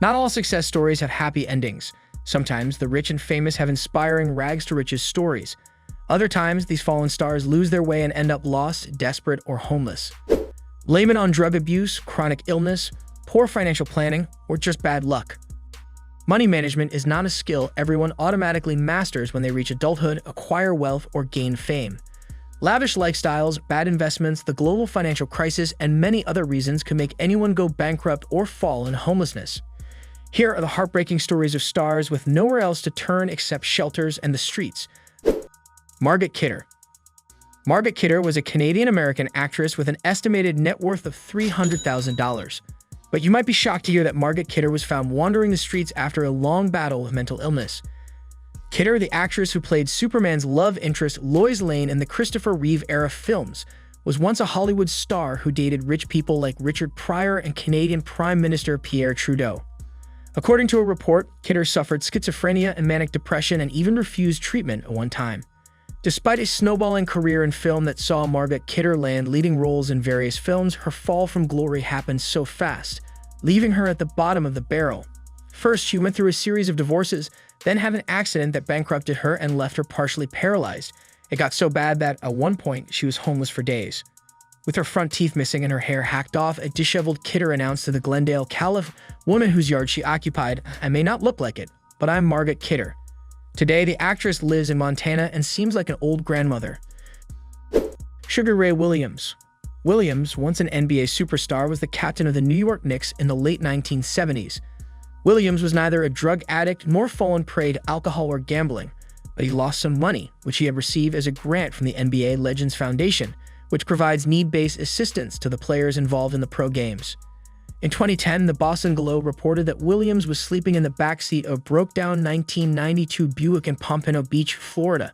Not all success stories have happy endings. Sometimes the rich and famous have inspiring rags-to-riches stories. Other times, these fallen stars lose their way and end up lost, desperate, or homeless. Blame it on drug abuse, chronic illness, poor financial planning, or just bad luck. Money management is not a skill everyone automatically masters when they reach adulthood, acquire wealth, or gain fame. Lavish lifestyles, bad investments, the global financial crisis, and many other reasons can make anyone go bankrupt or fall in homelessness. Here are the heartbreaking stories of stars with nowhere else to turn except shelters and the streets. Margaret Kidder. Margaret Kidder was a Canadian-American actress with an estimated net worth of $300,000. But you might be shocked to hear that Margaret Kidder was found wandering the streets after a long battle with mental illness. Kidder, the actress who played Superman's love interest Lois Lane in the Christopher Reeve-era films, was once a Hollywood star who dated rich people like Richard Pryor and Canadian Prime Minister Pierre Trudeau. According to a report, Kidder suffered schizophrenia and manic depression and even refused treatment at one time. Despite a snowballing career in film that saw Margaret Kidder land leading roles in various films, her fall from glory happened so fast, leaving her at the bottom of the barrel. First, she went through a series of divorces, then had an accident that bankrupted her and left her partially paralyzed. It got so bad that, at one point, she was homeless for days. With her front teeth missing and her hair hacked off, a disheveled Kidder announced to the Glendale Caliph woman whose yard she occupied, "I may not look like it, but I'm Margaret Kidder." Today, the actress lives in Montana and seems like an old grandmother. Sugar Ray Williams. Williams, once an NBA superstar, was the captain of the New York Knicks in the late 1970s. Williams was neither a drug addict nor fallen prey to alcohol or gambling, but he lost some money, which he had received as a grant from the NBA Legends Foundation, which provides need-based assistance to the players involved in the pro games. In 2010, the Boston Globe reported that Williams was sleeping in the backseat of a broke-down 1992 Buick in Pompano Beach, Florida.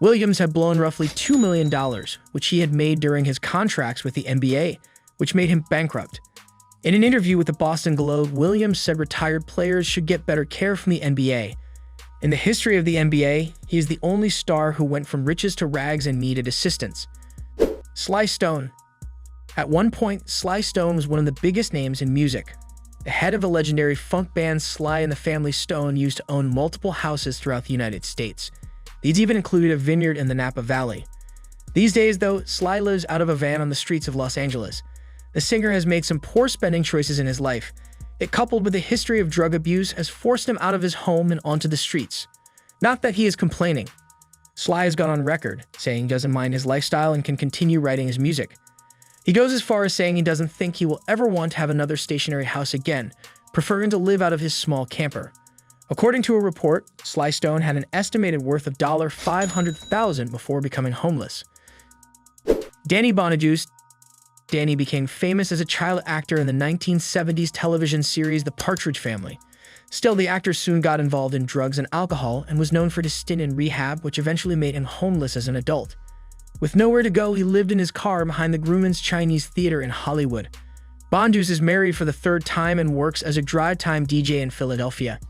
Williams had blown roughly $2 million, which he had made during his contracts with the NBA, which made him bankrupt. In an interview with the Boston Globe, Williams said retired players should get better care from the NBA. In the history of the NBA, he is the only star who went from riches to rags and needed assistance. Sly Stone. At one point, Sly Stone was one of the biggest names in music. The head of the legendary funk band Sly and the Family Stone used to own multiple houses throughout the United States. These even included a vineyard in the Napa Valley. These days, though, Sly lives out of a van on the streets of Los Angeles. The singer has made some poor spending choices in his life. It, coupled with a history of drug abuse, has forced him out of his home and onto the streets. Not that he is complaining. Sly has gone on record, saying he doesn't mind his lifestyle and can continue writing his music. He goes as far as saying he doesn't think he will ever want to have another stationary house again, preferring to live out of his small camper. According to a report, Sly Stone had an estimated worth of $500,000 before becoming homeless. Danny Bonaduce. Danny became famous as a child actor in the 1970s television series The Partridge Family. Still, the actor soon got involved in drugs and alcohol and was known for his stint in rehab, which eventually made him homeless as an adult. With nowhere to go, he lived in his car behind the Grauman's Chinese Theater in Hollywood. Bonaduce is married for the third time and works as a drive-time DJ in Philadelphia.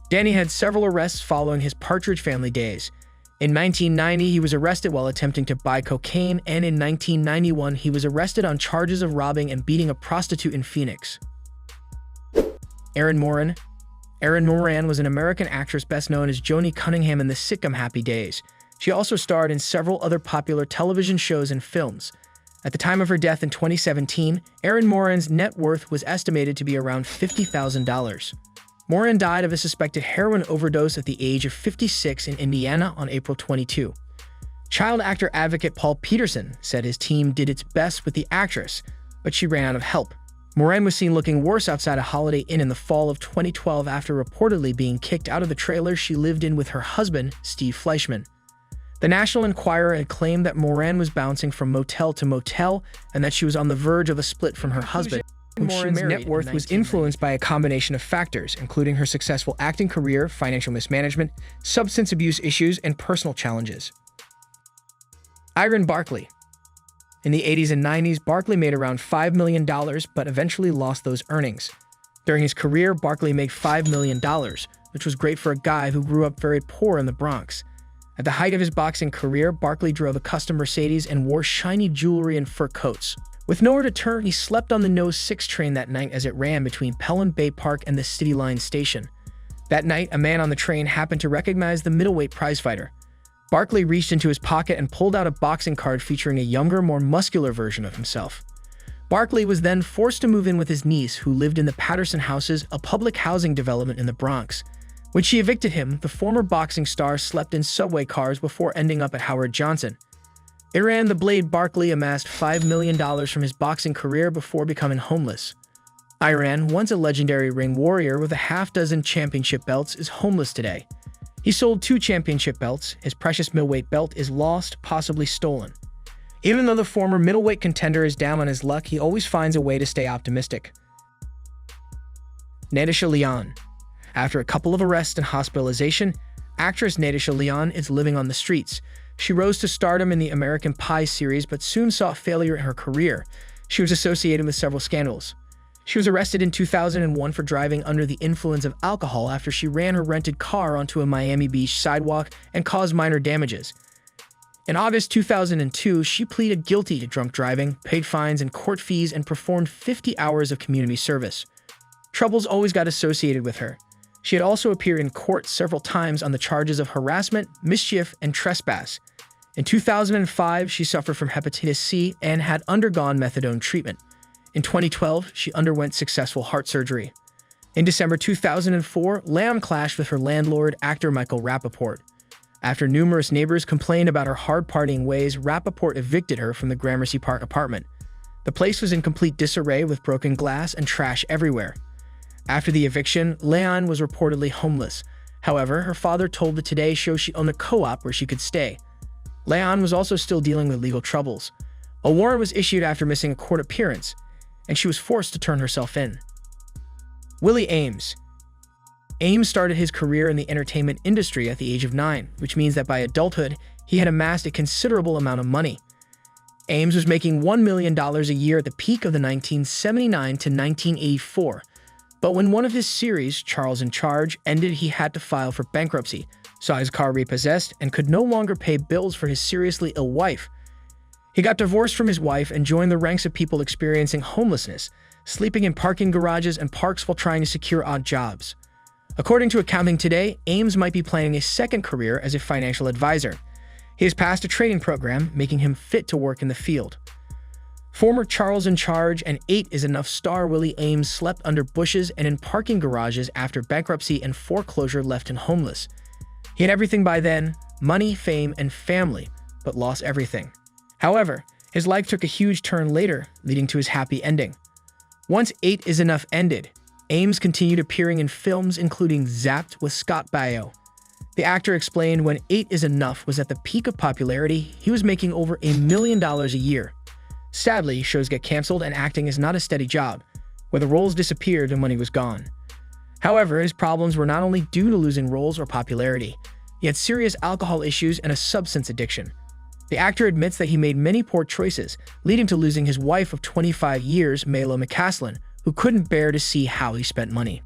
Danny had several arrests following his Partridge Family days. In 1990, he was arrested while attempting to buy cocaine, and in 1991, he was arrested on charges of robbing and beating a prostitute in Phoenix. Erin Moran. Erin Moran was an American actress best known as Joni Cunningham in the sitcom Happy Days. She also starred in several other popular television shows and films. At the time of her death in 2017, Erin Moran's net worth was estimated to be around $50,000. Moran died of a suspected heroin overdose at the age of 56 in Indiana on April 22. Child actor advocate Paul Peterson said his team did its best with the actress, but she ran out of help. Moran was seen looking worse outside a Holiday Inn in the fall of 2012 after reportedly being kicked out of the trailer she lived in with her husband, Steve Fleischman. The National Enquirer had claimed that Moran was bouncing from motel to motel and that she was on the verge of a split from her husband. Moran's net worth was influenced by a combination of factors, including her successful acting career, financial mismanagement, substance abuse issues, and personal challenges. Iran Barkley. In the 80s and 90s, Barkley made around $5 million, but eventually lost those earnings. During his career, Barkley made $5 million, which was great for a guy who grew up very poor in the Bronx. At the height of his boxing career, Barkley drove a custom Mercedes and wore shiny jewelry and fur coats. With nowhere to turn, he slept on the No. 6 train that night as it ran between Pelham Bay Park and the City Line station. That night, a man on the train happened to recognize the middleweight prizefighter. Barkley reached into his pocket and pulled out a boxing card featuring a younger, more muscular version of himself. Barkley was then forced to move in with his niece, who lived in the Patterson Houses, a public housing development in the Bronx. When she evicted him, the former boxing star slept in subway cars before ending up at Howard Johnson. Iran the Blade Barkley amassed $5 million from his boxing career before becoming homeless. Iran, once a legendary ring warrior with a half-dozen championship belts, is homeless today. He sold 2 championship belts. His precious middleweight belt is lost, possibly stolen. Even though the former middleweight contender is down on his luck, he always finds a way to stay optimistic. Natasha Lyonne. After a couple of arrests and hospitalization, actress Natasha Lyonne is living on the streets. She rose to stardom in the American Pie series, but soon saw failure in her career. She was associated with several scandals. She was arrested in 2001 for driving under the influence of alcohol after she ran her rented car onto a Miami Beach sidewalk and caused minor damages. In August 2002, she pleaded guilty to drunk driving, paid fines and court fees, and performed 50 hours of community service. Troubles always got associated with her. She had also appeared in court several times on the charges of harassment, mischief, and trespass. In 2005, she suffered from hepatitis C and had undergone methadone treatment. In 2012, she underwent successful heart surgery. In December 2004, Lyonne clashed with her landlord, actor Michael Rapaport. After numerous neighbors complained about her hard-partying ways, Rapaport evicted her from the Gramercy Park apartment. The place was in complete disarray with broken glass and trash everywhere. After the eviction, Lyonne was reportedly homeless. However, her father told the Today Show she owned a co-op where she could stay. Lyonne was also still dealing with legal troubles. A warrant was issued after missing a court appearance, and she was forced to turn herself in. Willie Aames. Aames started his career in the entertainment industry at the age of 9, which means that by adulthood, he had amassed a considerable amount of money. Aames was making $1 million a year at the peak of the 1979 to 1984. But when one of his series, Charles in Charge, ended, he had to file for bankruptcy, saw his car repossessed, and could no longer pay bills for his seriously ill wife. He got divorced from his wife and joined the ranks of people experiencing homelessness, sleeping in parking garages and parks while trying to secure odd jobs. According to Accounting Today, Aames might be planning a second career as a financial advisor. He has passed a training program, making him fit to work in the field. Former Charles in Charge and 8 is Enough star Willie Aames slept under bushes and in parking garages after bankruptcy and foreclosure left him homeless. He had everything by then, money, fame, and family, but lost everything. However, his life took a huge turn later, leading to his happy ending. Once 8 is Enough ended, Aames continued appearing in films including Zapped with Scott Baio. The actor explained when 8 is Enough was at the peak of popularity, he was making over $1 million a year. Sadly, shows get canceled and acting is not a steady job, where the roles disappeared and money was gone. However, his problems were not only due to losing roles or popularity, he had serious alcohol issues and a substance addiction. The actor admits that he made many poor choices, leading to losing his wife of 25 years, Mayla McCaslin, who couldn't bear to see how he spent money.